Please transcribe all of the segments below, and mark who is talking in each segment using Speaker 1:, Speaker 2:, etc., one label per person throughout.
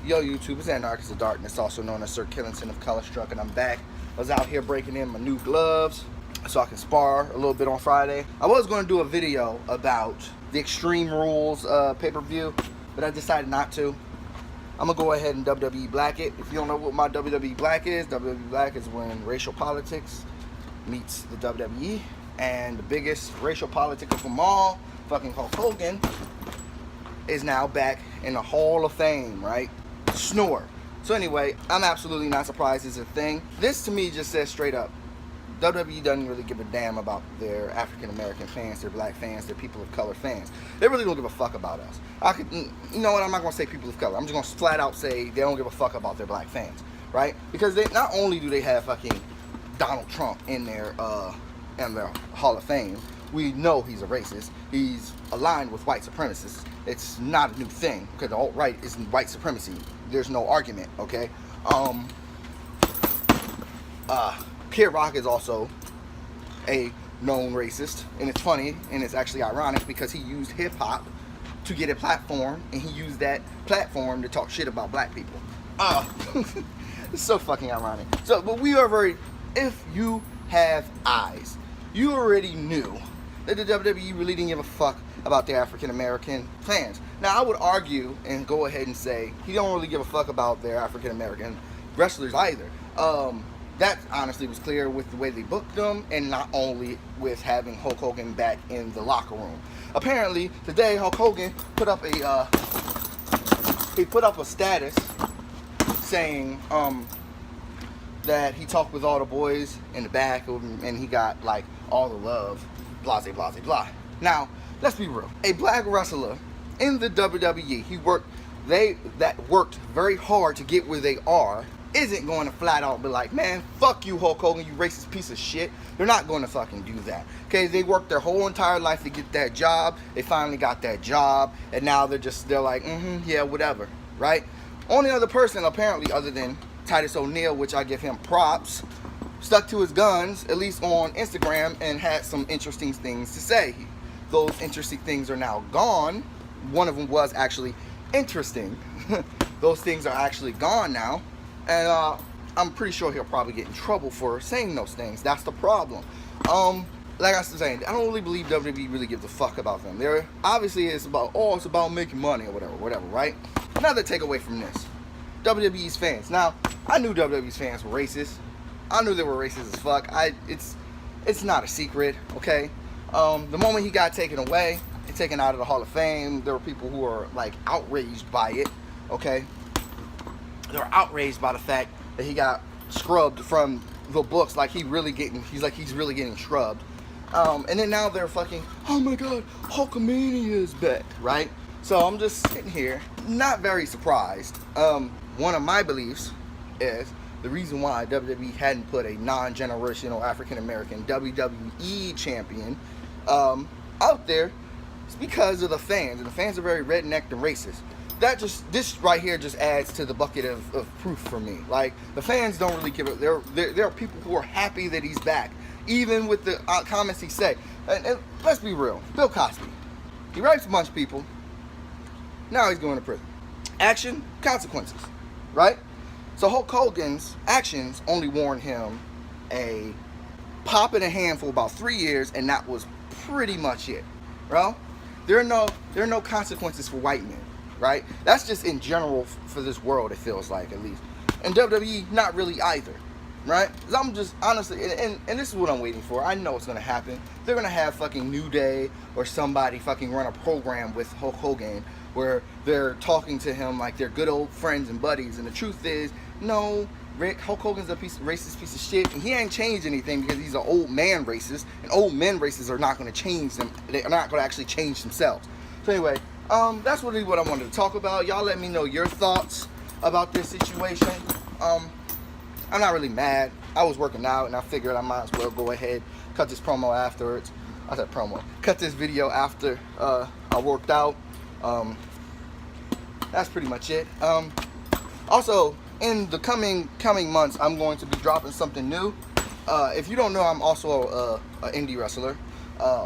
Speaker 1: Yo YouTube, it's Anarchist of Darkness, also known as Sir Killington of Color Struck, and I'm back. I was out here breaking in my new gloves so I can spar a little bit on Friday. I was going to do a video about the Extreme Rules pay-per-view, but I decided not to. I'm going to go ahead and WWE Black it. If you don't know what my WWE Black is when racial politics meets the WWE, and the biggest racial politic of them all, fucking Hulk Hogan, is now back in the Hall of Fame, right? Snore. So anyway, I'm absolutely not surprised it's a thing. This to me just says straight up, WWE doesn't really give a damn about their African American fans, their black fans, their people of color fans. They really don't give a fuck about us. You know what, I'm not gonna say people of color. I'm just gonna flat out say they don't give a fuck about their black fans, right? Because they not only do they have fucking Donald Trump in their Hall of Fame, we know he's a racist. He's aligned with white supremacists. It's not a new thing because the alt-right is white supremacy. There's no argument, okay? Kid Rock is also a known racist, and it's funny and it's actually ironic because he used hip-hop to get a platform, and he used that platform to talk shit about black people. It's so fucking ironic. So, but we are if you have eyes, you already knew that the WWE really didn't give a fuck about their African American fans. Now I would argue and go ahead and say he don't really give a fuck about their African American wrestlers either. That honestly was clear with the way they booked them, and not only with having Hulk Hogan back in the locker room. Apparently today Hulk Hogan put up a status saying that he talked with all the boys in the back and he got like all the love, blah blah blah blah. Now let's be real. A black wrestler in the WWE, worked very hard to get where they are, isn't going to flat out be like, man, fuck you, Hulk Hogan, you racist piece of shit. They're not going to fucking do that. Okay, they worked their whole entire life to get that job. They finally got that job, and now they're like, yeah, whatever, right? Only other person apparently other than Titus O'Neil, which I give him props, stuck to his guns, at least on Instagram, and had some interesting things to say. Those interesting things are now gone. One of them was actually interesting. Those things are actually gone now. And I'm pretty sure he'll probably get in trouble for saying those things. That's the problem. Like I was saying, I don't really believe WWE really gives a fuck about them. They're obviously it's about making money or whatever, right? Another takeaway from this. WWE's fans. Now, I knew WWE's fans were racist. I knew they were racist as fuck. It's not a secret, okay? The moment he got taken away, taken out of the Hall of Fame, there were people who were like outraged by it, okay? They were outraged by the fact that he got scrubbed from the books, like he's really getting scrubbed. And then now they're fucking, oh my god, Hulkamania is back, right? So I'm just sitting here, not very surprised. One of my beliefs is the reason why WWE hadn't put a non-generational African-American WWE champion out there is because of the fans, and the fans are very redneck and racist. This right here just adds to the bucket of proof for me. Like, the fans don't really give it. There are people who are happy that he's back, even with the comments he said. And let's be real, Bill Cosby, he rapes a bunch of people. Now he's going to prison. Action, consequences, right? So Hulk Hogan's actions only warned him a pop in a hand for about 3 years, and that was pretty much it, bro. There are no consequences for white men, right? That's just in general for this world, it feels like, at least. And WWE, not really either, right? 'Cause I'm just honestly, and this is what I'm waiting for. I know it's gonna happen. They're gonna have fucking New Day or somebody fucking run a program with Hulk Hogan where they're talking to him like they're good old friends and buddies. And the truth is, no, Hulk Hogan's a racist piece of shit, and he ain't changed anything because he's an old man racist, and old men racists are not going to change them. They're not going to actually change themselves. So anyway, that's really what I wanted to talk about. Y'all let me know your thoughts about this situation. I'm not really mad. I was working out, and I figured I might as well go ahead, cut this promo afterwards. I said promo. Cut this video after I worked out. That's pretty much it. Also, in the coming months, I'm going to be dropping something new. If you don't know, I'm also an indie wrestler,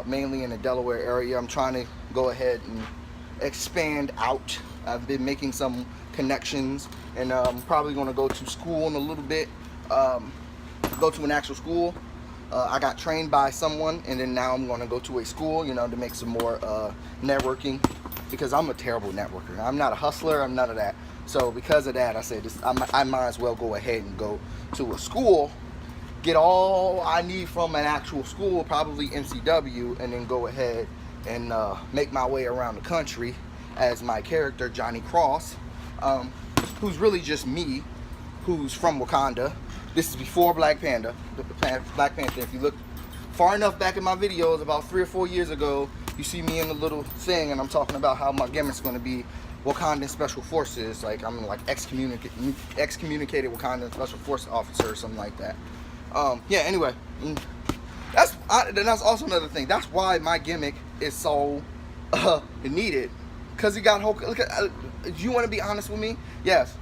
Speaker 1: mainly in the Delaware area. I'm trying to go ahead and expand out. I've been making some connections, and I'm probably going to go to school in a little bit, go to an actual school. I got trained by someone, and then now I'm going to go to a school, you know, to make some more networking, because I'm a terrible networker. I'm not a hustler. I'm none of that. So because of that, I said I might as well go ahead and go to a school, get all I need from an actual school, probably MCW, and then go ahead and make my way around the country as my character, Johnny Cross, who's really just me, who's from Wakanda. This is before Black Panther. If you look far enough back in my videos, about 3 or 4 years ago, you see me in the little thing, and I'm talking about how my gimmick's going to be Wakandan Special Forces. Like, I'm like excommunicated Wakandan Special Force officer or something like that. Yeah. Anyway, that's also another thing. That's why my gimmick is so needed, because he got Hogan. Look at. You want to be honest with me? Yes.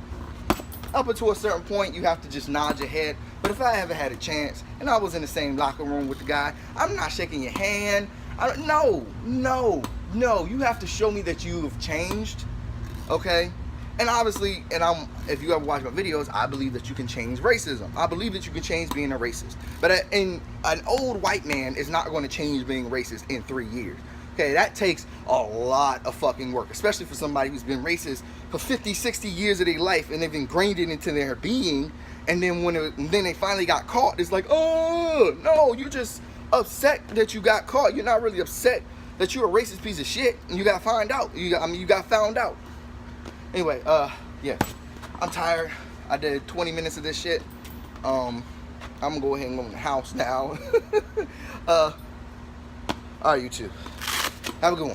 Speaker 1: Up until a certain point, you have to just nod your head. But if I ever had a chance and I was in the same locker room with the guy, I'm not shaking your hand. No. You have to show me that you have changed, okay? And obviously, if you ever watch my videos, I believe that you can change racism. I believe that you can change being a racist. But an old white man is not going to change being racist in 3 years. Okay, that takes a lot of fucking work, especially for somebody who's been racist for 50, 60 years of their life, and they've ingrained it into their being. And then then they finally got caught, it's like, oh no, you're just upset that you got caught. You're not really upset that you're a racist piece of shit, and you got found out. You got found out. Anyway, yeah, I'm tired. I did 20 minutes of this shit. I'm gonna go ahead and go in the house now. All right, you two. Have a good one.